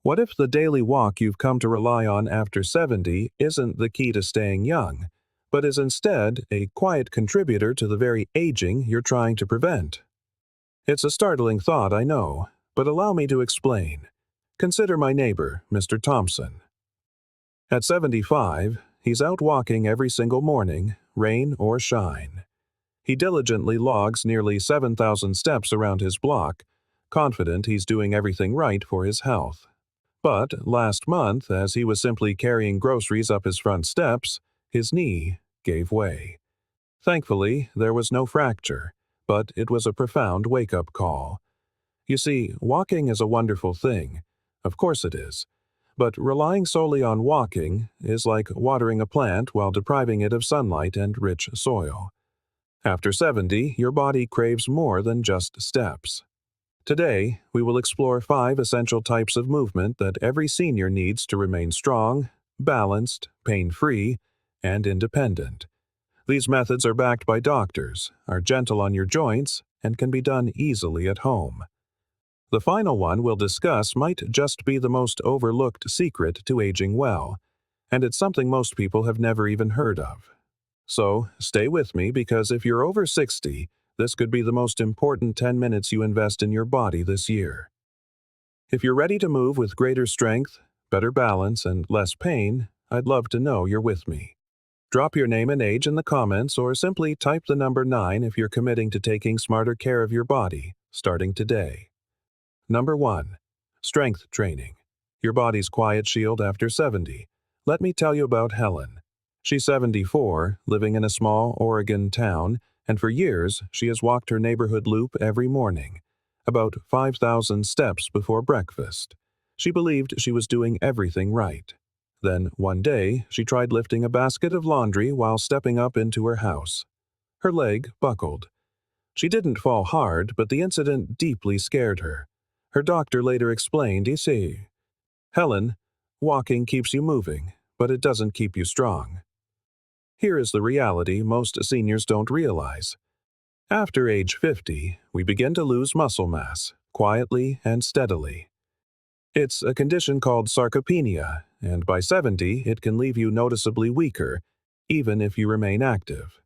What if the daily walk you've come to rely on after 70 isn't the key to staying young, but is instead a quiet contributor to the very aging you're trying to prevent? It's a startling thought, I know, but allow me to explain. Consider my neighbor, Mr. Thompson. At 75, he's out walking every single morning, rain or shine. He diligently logs nearly 7,000 steps around his block, confident he's doing everything right for his health. But last month, as he was simply carrying groceries up his front steps, his knee gave way. Thankfully, there was no fracture, but it was a profound wake-up call. You see, walking is a wonderful thing. Of course it is. But relying solely on walking is like watering a plant while depriving it of sunlight and rich soil. After 70, your body craves more than just steps. Today, we will explore 5 essential types of movement that every senior needs to remain strong, balanced, pain-free, and independent. These methods are backed by doctors, are gentle on your joints, and can be done easily at home. The final one we'll discuss might just be the most overlooked secret to aging well, and it's something most people have never even heard of. So, stay with me because if you're over 60, this could be the most important 10 minutes you invest in your body this year. If you're ready to move with greater strength, better balance, and less pain, I'd love to know you're with me. Drop your name and age in the comments or simply type the number 9 if you're committing to taking smarter care of your body, starting today. Number 1. Strength training. Your body's quiet shield after 70. Let me tell you about Helen. She's 74, living in a small Oregon town, and for years she has walked her neighborhood loop every morning, about 5,000 steps before breakfast. She believed she was doing everything right. Then, one day, she tried lifting a basket of laundry while stepping up into her house. Her leg buckled. She didn't fall hard, but the incident deeply scared her. Her doctor later explained, "You see, Helen, walking keeps you moving, but it doesn't keep you strong." Here is the reality most seniors don't realize. After age 50, we begin to lose muscle mass, quietly and steadily. It's a condition called sarcopenia, and by 70, it can leave you noticeably weaker, even if you remain active.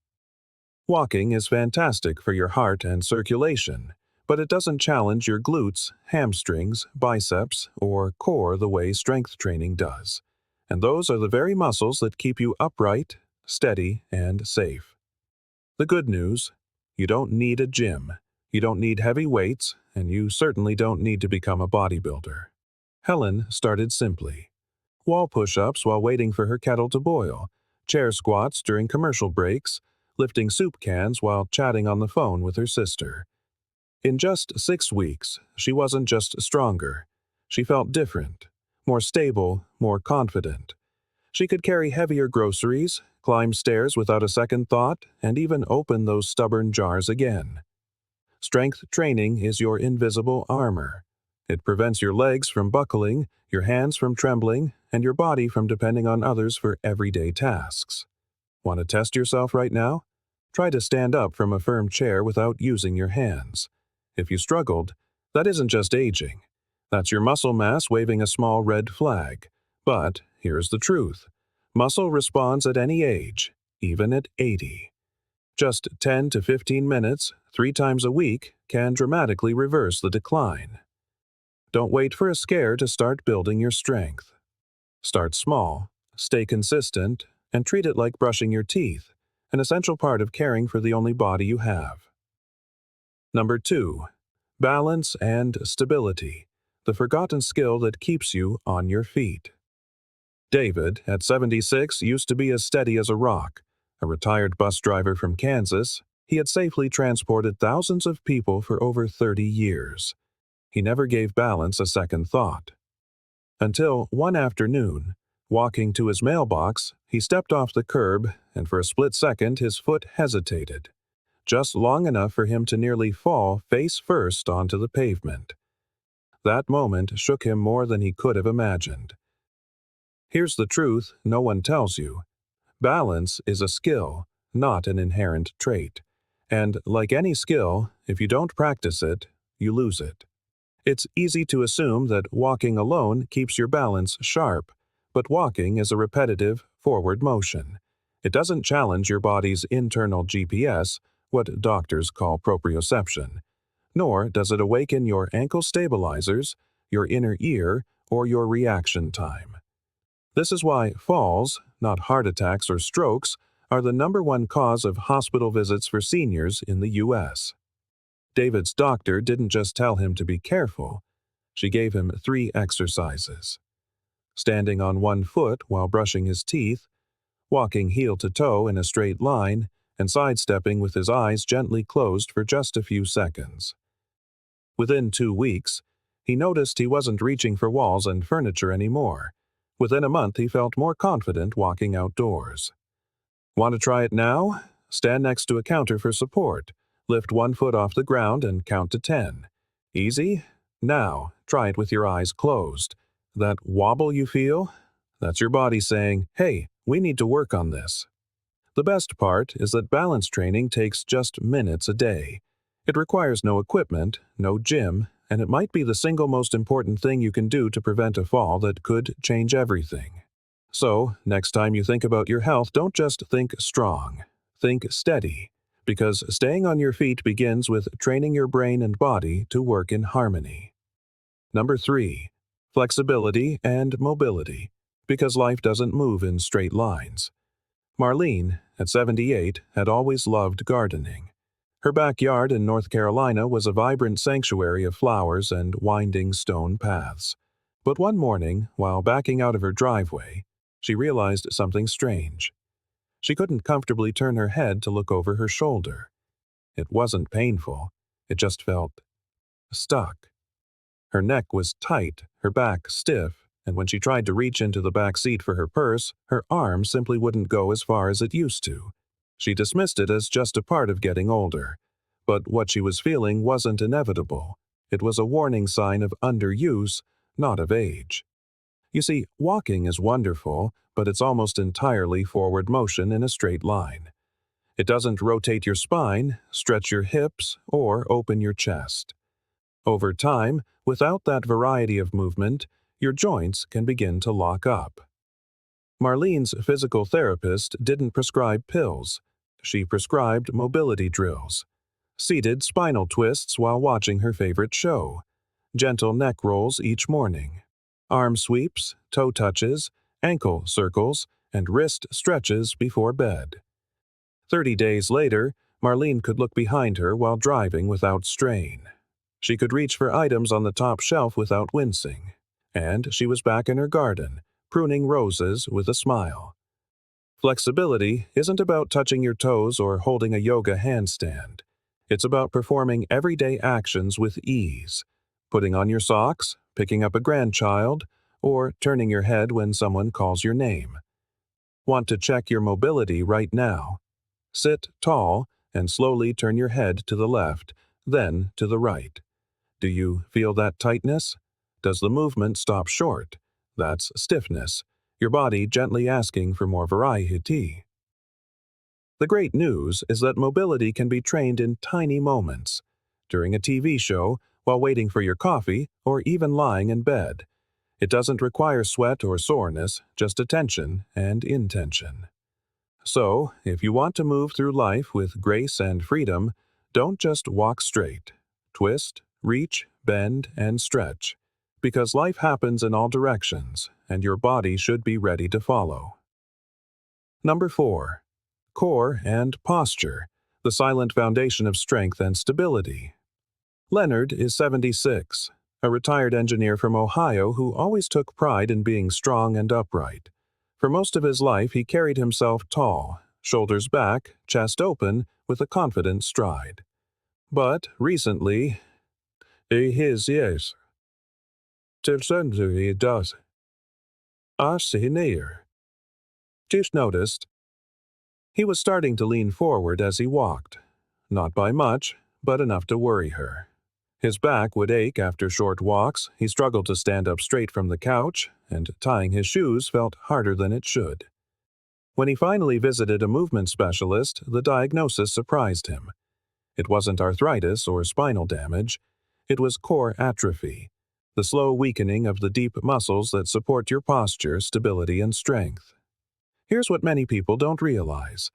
Walking is fantastic for your heart and circulation, but it doesn't challenge your glutes, hamstrings, biceps, or core the way strength training does. And those are the very muscles that keep you upright, steady, and safe. The good news: you don't need a gym, you don't need heavy weights, and you certainly don't need to become a bodybuilder. Helen started simply. Wall push-ups while waiting for her kettle to boil, chair squats during commercial breaks, lifting soup cans while chatting on the phone with her sister. In just 6 weeks, she wasn't just stronger. She felt different, more stable, more confident. She could carry heavier groceries, climb stairs without a second thought, and even open those stubborn jars again. Strength training is your invisible armor. It prevents your legs from buckling, your hands from trembling, and your body from depending on others for everyday tasks. Want to test yourself right now? Try to stand up from a firm chair without using your hands. If you struggled, that isn't just aging. That's your muscle mass waving a small red flag. But here's the truth. Muscle responds at any age, even at 80. Just 10 to 15 minutes, 3 times a week, can dramatically reverse the decline. Don't wait for a scare to start building your strength. Start small, stay consistent, and treat it like brushing your teeth, an essential part of caring for the only body you have. Number 2. Balance and stability, the forgotten skill that keeps you on your feet. David, at 76, used to be as steady as a rock. A retired bus driver from Kansas, he had safely transported thousands of people for over 30 years. He never gave balance a second thought. Until one afternoon, walking to his mailbox, he stepped off the curb, and for a split second his foot hesitated, just long enough for him to nearly fall face first onto the pavement. That moment shook him more than he could have imagined. Here's the truth no one tells you. Balance is a skill, not an inherent trait. And like any skill, if you don't practice it, you lose it. It's easy to assume that walking alone keeps your balance sharp, but walking is a repetitive, forward motion. It doesn't challenge your body's internal GPS, what doctors call proprioception, nor does it awaken your ankle stabilizers, your inner ear, or your reaction time. This is why falls, not heart attacks or strokes, are the #1 cause of hospital visits for seniors in the U.S. David's doctor didn't just tell him to be careful. She gave him 3 exercises: standing on one foot while brushing his teeth, walking heel to toe in a straight line, and sidestepping with his eyes gently closed for just a few seconds. Within 2 weeks, he noticed he wasn't reaching for walls and furniture anymore. Within a month, he felt more confident walking outdoors. Want to try it now? Stand next to a counter for support. Lift one foot off the ground and count to 10. Easy? Now, try it with your eyes closed. That wobble you feel? That's your body saying, "Hey, we need to work on this." The best part is that balance training takes just minutes a day. It requires no equipment, no gym, and it might be the single most important thing you can do to prevent a fall that could change everything. So, next time you think about your health, don't just think strong. Think steady, because staying on your feet begins with training your brain and body to work in harmony. Number 3. Flexibility and mobility, because life doesn't move in straight lines. Marlene, at 78, had always loved gardening. Her backyard in North Carolina was a vibrant sanctuary of flowers and winding stone paths. But one morning, while backing out of her driveway, she realized something strange. She couldn't comfortably turn her head to look over her shoulder. It wasn't painful, it just felt stuck. Her neck was tight, her back stiff, and when she tried to reach into the back seat for her purse, her arm simply wouldn't go as far as it used to. She dismissed it as just a part of getting older. But what she was feeling wasn't inevitable. It was a warning sign of underuse, not of age. You see, walking is wonderful, but it's almost entirely forward motion in a straight line. It doesn't rotate your spine, stretch your hips, or open your chest. Over time, without that variety of movement, your joints can begin to lock up. Marlene's physical therapist didn't prescribe pills. She prescribed mobility drills. Seated spinal twists while watching her favorite show. Gentle neck rolls each morning. Arm sweeps, toe touches, ankle circles, and wrist stretches before bed. 30 days later, Marlene could look behind her while driving without strain. She could reach for items on the top shelf without wincing. And she was back in her garden, pruning roses with a smile. Flexibility isn't about touching your toes or holding a yoga handstand. It's about performing everyday actions with ease. Putting on your socks, picking up a grandchild, or turning your head when someone calls your name. Want to check your mobility right now? Sit tall and slowly turn your head to the left, then to the right. Do you feel that tightness? Does the movement stop short? That's stiffness, your body gently asking for more variety. The great news is that mobility can be trained in tiny moments. During a TV show, while waiting for your coffee, or even lying in bed. It doesn't require sweat or soreness, just attention and intention. So, if you want to move through life with grace and freedom, don't just walk straight. Twist, reach, bend, and stretch. Because life happens in all directions, and your body should be ready to follow. Number 4. Core and posture, the silent foundation of strength and stability. Leonard is 76, a retired engineer from Ohio who always took pride in being strong and upright. For most of his life, he carried himself tall, shoulders back, chest open, with a confident stride. But recently, yes, he does. I see near. Just noticed. He was starting to lean forward as he walked. Not by much, but enough to worry her. His back would ache after short walks, he struggled to stand up straight from the couch, and tying his shoes felt harder than it should. When he finally visited a movement specialist, the diagnosis surprised him. It wasn't arthritis or spinal damage. It was core atrophy, the slow weakening of the deep muscles that support your posture, stability, and strength. Here's what many people don't realize.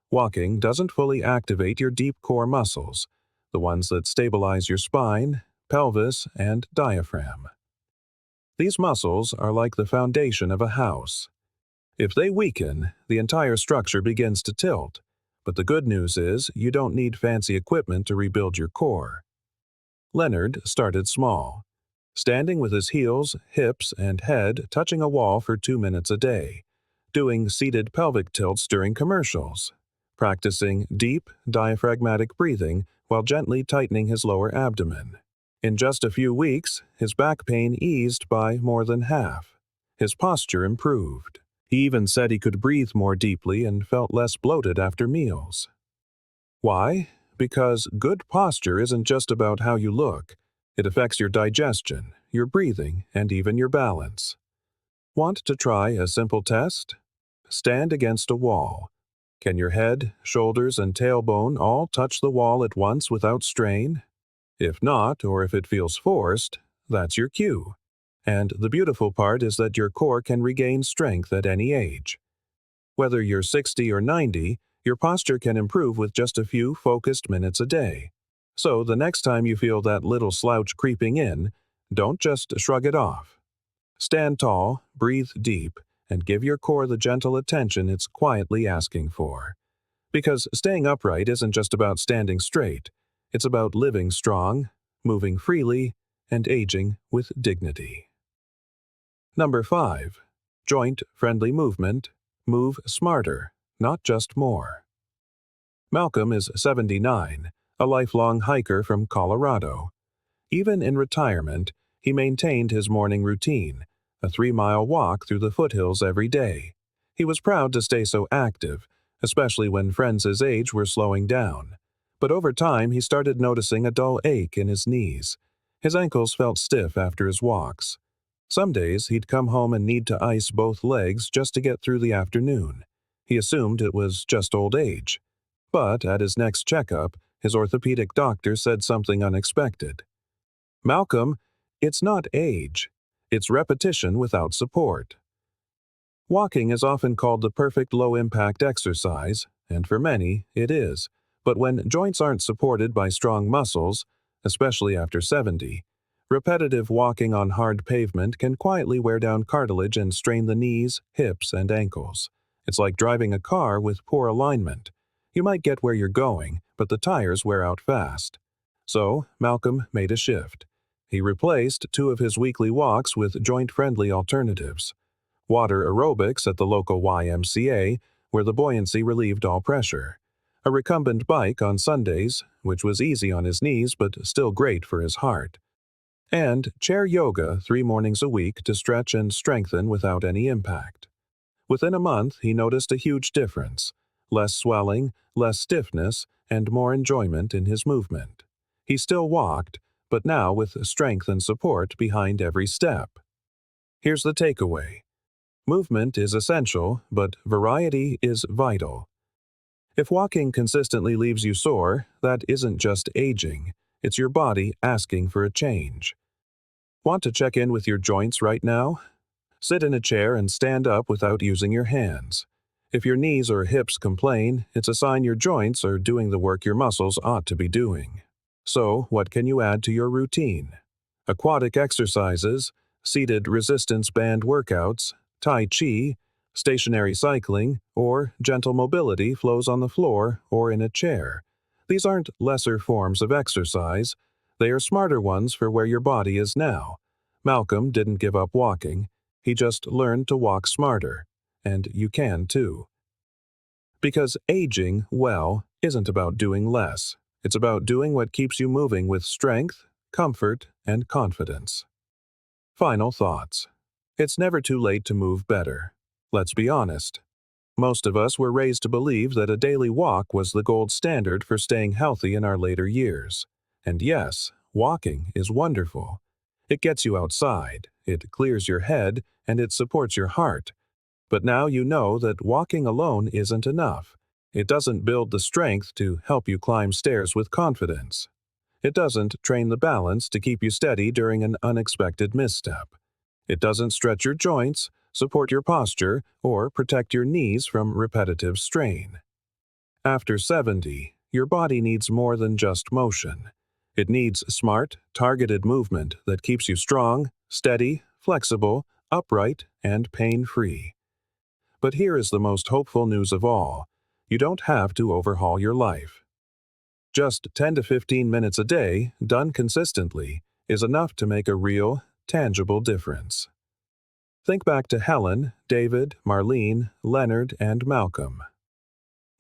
Walking doesn't fully activate your deep core muscles, the ones that stabilize your spine, pelvis, and diaphragm. These muscles are like the foundation of a house. If they weaken, the entire structure begins to tilt. But the good news is you don't need fancy equipment to rebuild your core. Leonard started small, standing with his heels, hips, and head touching a wall for 2 minutes a day, doing seated pelvic tilts during commercials, practicing deep, diaphragmatic breathing while gently tightening his lower abdomen. In just a few weeks, his back pain eased by more than half. His posture improved. He even said he could breathe more deeply and felt less bloated after meals. Why? Because good posture isn't just about how you look. It affects your digestion, your breathing, and even your balance. Want to try a simple test? Stand against a wall. Can your head, shoulders, and tailbone all touch the wall at once without strain? If not, or if it feels forced, that's your cue. And the beautiful part is that your core can regain strength at any age. Whether you're 60 or 90, your posture can improve with just a few focused minutes a day. So the next time you feel that little slouch creeping in, don't just shrug it off. Stand tall, breathe deep, and give your core the gentle attention it's quietly asking for. Because staying upright isn't just about standing straight. It's about living strong, moving freely, and aging with dignity. Number 5. Joint-friendly movement. Move smarter, not just more. Malcolm is 79, a lifelong hiker from Colorado. Even in retirement, he maintained his morning routine, a 3-mile walk through the foothills every day. He was proud to stay so active, especially when friends his age were slowing down. But over time, he started noticing a dull ache in his knees. His ankles felt stiff after his walks. Some days, he'd come home and need to ice both legs just to get through the afternoon. He assumed it was just old age. But at his next checkup, his orthopedic doctor said something unexpected. "Malcolm, it's not age. It's repetition without support." Walking is often called the perfect low-impact exercise, and for many, it is. But when joints aren't supported by strong muscles, especially after 70, repetitive walking on hard pavement can quietly wear down cartilage and strain the knees, hips, and ankles. It's like driving a car with poor alignment. You might get where you're going, but the tires wear out fast. So, Malcolm made a shift. He replaced 2 of his weekly walks with joint-friendly alternatives. Water aerobics at the local YMCA, where the buoyancy relieved all pressure. A recumbent bike on Sundays, which was easy on his knees but still great for his heart. And chair yoga 3 mornings a week to stretch and strengthen without any impact. Within a month, he noticed a huge difference. Less swelling, less stiffness, and more enjoyment in his movement. He still walked, but now with strength and support behind every step. Here's the takeaway. Movement is essential, but variety is vital. If walking consistently leaves you sore, that isn't just aging. It's your body asking for a change. Want to check in with your joints right now? Sit in a chair and stand up without using your hands. If your knees or hips complain, it's a sign your joints are doing the work your muscles ought to be doing. So, what can you add to your routine? Aquatic exercises, seated resistance band workouts, Tai Chi, stationary cycling, or gentle mobility flows on the floor or in a chair. These aren't lesser forms of exercise. They are smarter ones for where your body is now. Malcolm didn't give up walking. He just learned to walk smarter. And you can too. Because aging well isn't about doing less. It's about doing what keeps you moving with strength, comfort, and confidence. Final thoughts. It's never too late to move better. Let's be honest. Most of us were raised to believe that a daily walk was the gold standard for staying healthy in our later years. And yes, walking is wonderful. It gets you outside, it clears your head, and it supports your heart. But now you know that walking alone isn't enough. It doesn't build the strength to help you climb stairs with confidence. It doesn't train the balance to keep you steady during an unexpected misstep. It doesn't stretch your joints, support your posture, or protect your knees from repetitive strain. After 70, your body needs more than just motion. It needs smart, targeted movement that keeps you strong, steady, flexible, upright, and pain-free. But here is the most hopeful news of all. You don't have to overhaul your life. Just 10 to 15 minutes a day, done consistently, is enough to make a real, tangible difference. Think back to Helen, David, Marlene, Leonard, and Malcolm.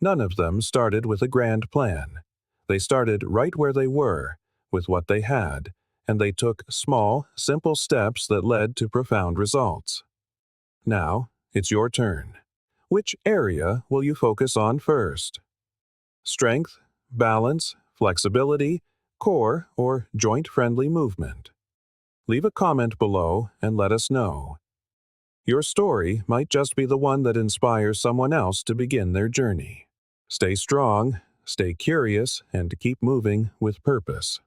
None of them started with a grand plan. They started right where they were, with what they had, and they took small, simple steps that led to profound results. Now, it's your turn. Which area will you focus on first? Strength, balance, flexibility, core, or joint-friendly movement? Leave a comment below and let us know. Your story might just be the one that inspires someone else to begin their journey. Stay strong, stay curious, and keep moving with purpose.